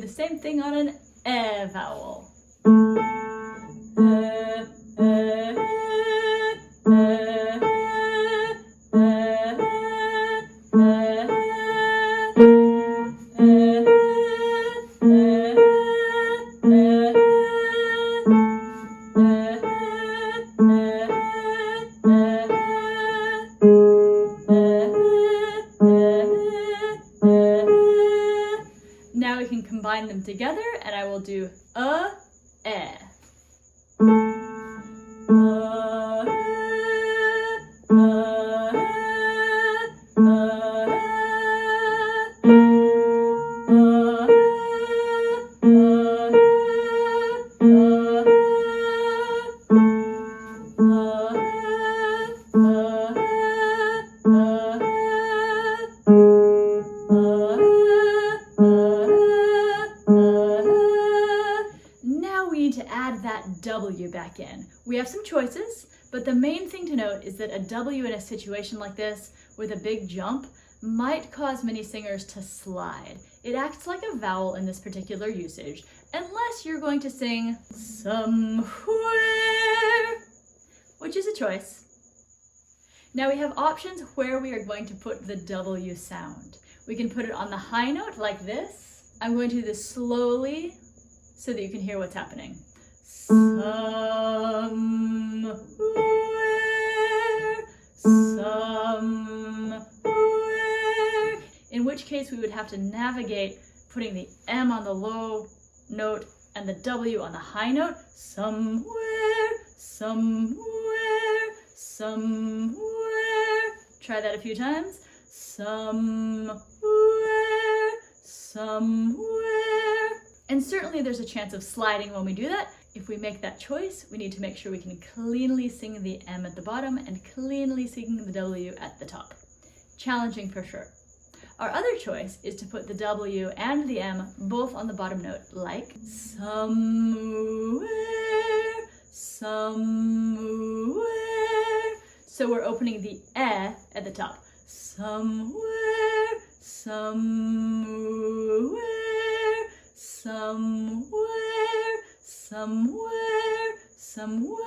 the same thing on an E vowel. Now we can combine them together, and I will do E. To add that W back in. We have some choices, but the main thing to note is that a W in a situation like this with a big jump might cause many singers to slide. It acts like a vowel in this particular usage, unless you're going to sing somewhere, which is a choice. Now we have options where we are going to put the W sound. We can put it on the high note like this. I'm going to do this slowly so that you can hear what's happening. Somewhere, somewhere. In which case we would have to navigate putting the M on the low note and the W on the high note. Somewhere, somewhere, somewhere. Try that a few times. Somewhere, somewhere. And certainly there's a chance of sliding when we do that. If we make that choice, we need to make sure we can cleanly sing the M at the bottom and cleanly sing the W at the top. Challenging for sure. Our other choice is to put the W and the M both on the bottom note, like somewhere, somewhere. So we're opening the E at the top. Somewhere, somewhere. Somewhere, somewhere, somewhere.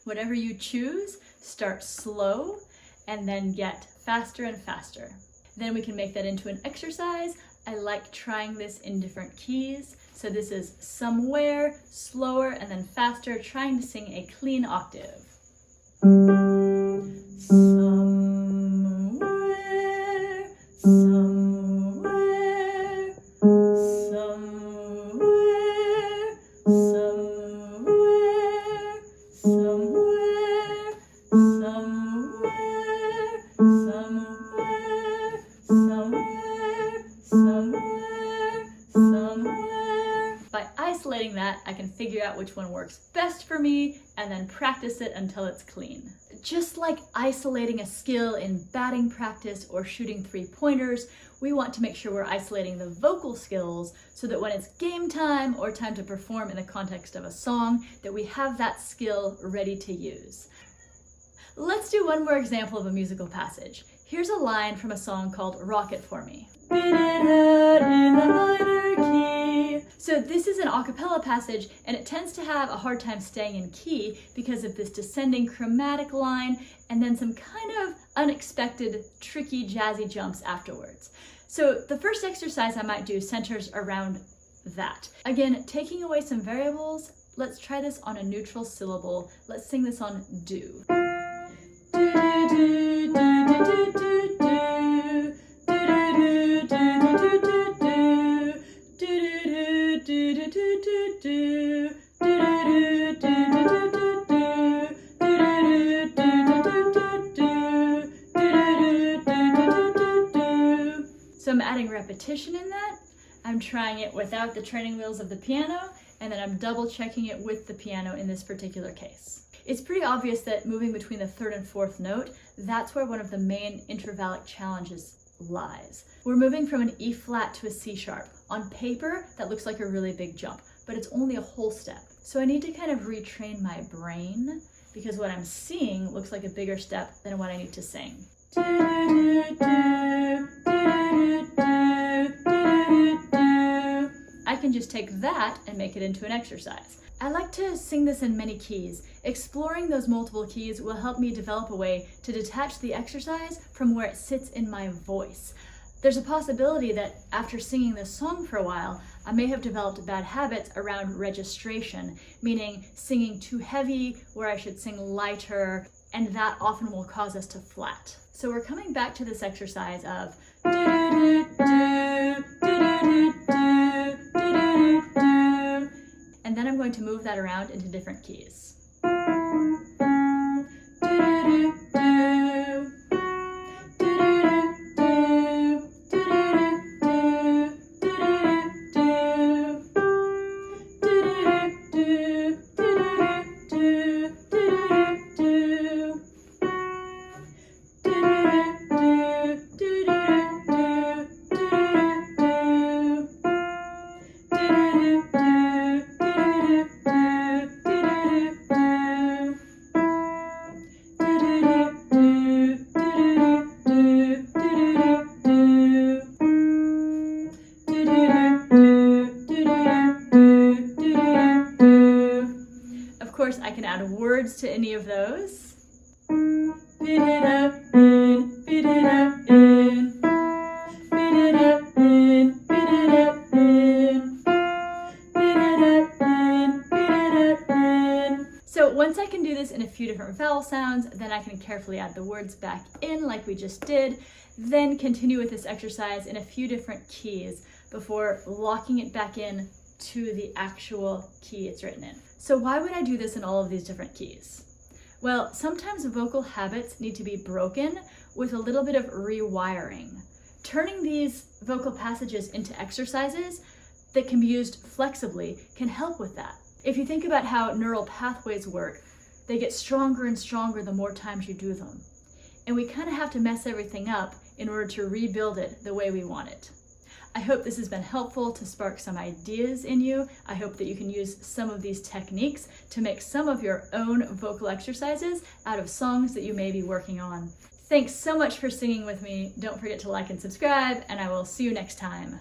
Whatever you choose, start slow and then get faster and faster. Then we can make that into an exercise. I like trying this in different keys. So this is somewhere, slower, and then faster, trying to sing a clean octave. Somewhere, somewhere, somewhere, somewhere, somewhere, somewhere, somewhere, somewhere, somewhere. By isolating that, I can figure out which one works best for me and then practice it until it's clean. Just like isolating a skill in batting practice or shooting three-pointers, we want to make sure we're isolating the vocal skills so that when it's game time or time to perform in the context of a song, that we have that skill ready to use. Let's do one more example of a musical passage. Here's a line from a song called Rocket for Me. In the minor key. So this is an a cappella passage, and it tends to have a hard time staying in key because of this descending chromatic line and then some kind of unexpected, tricky, jazzy jumps afterwards. So the first exercise I might do centers around that. Again, taking away some variables, let's try this on a neutral syllable. Let's sing this on do. So I'm adding repetition in that. I'm trying it without the training wheels of the piano, and then I'm double checking it with the piano in this particular case. It's pretty obvious that moving between the third and fourth note, that's where one of the main intervallic challenges lies. We're moving from an E flat to a C sharp. On paper, that looks like a really big jump, but it's only a whole step. So I need to kind of retrain my brain because what I'm seeing looks like a bigger step than what I need to sing. I can just take that and make it into an exercise. I like to sing this in many keys. Exploring those multiple keys will help me develop a way to detach the exercise from where it sits in my voice. There's a possibility that after singing this song for a while, I may have developed bad habits around registration, meaning singing too heavy where I should sing lighter, and that often will cause us to flat. So we're coming back to this exercise of and then I'm going to move that around into different keys. Of course, I can add words to any of those. Beat it up in, beat it up in, beat it up in, beat it up in, beat it up in, beat it up in. So once I can do this in a few different vowel sounds, then I can carefully add the words back in like we just did, then continue with this exercise in a few different keys before locking it back in to the actual key it's written in. So why would I do this in all of these different keys? Well, sometimes vocal habits need to be broken with a little bit of rewiring. Turning these vocal passages into exercises that can be used flexibly can help with that. If you think about how neural pathways work, they get stronger and stronger the more times you do them. And we kind of have to mess everything up in order to rebuild it the way we want it. I hope this has been helpful to spark some ideas in you. I hope that you can use some of these techniques to make some of your own vocal exercises out of songs that you may be working on. Thanks so much for singing with me. Don't forget to like and subscribe, and I will see you next time.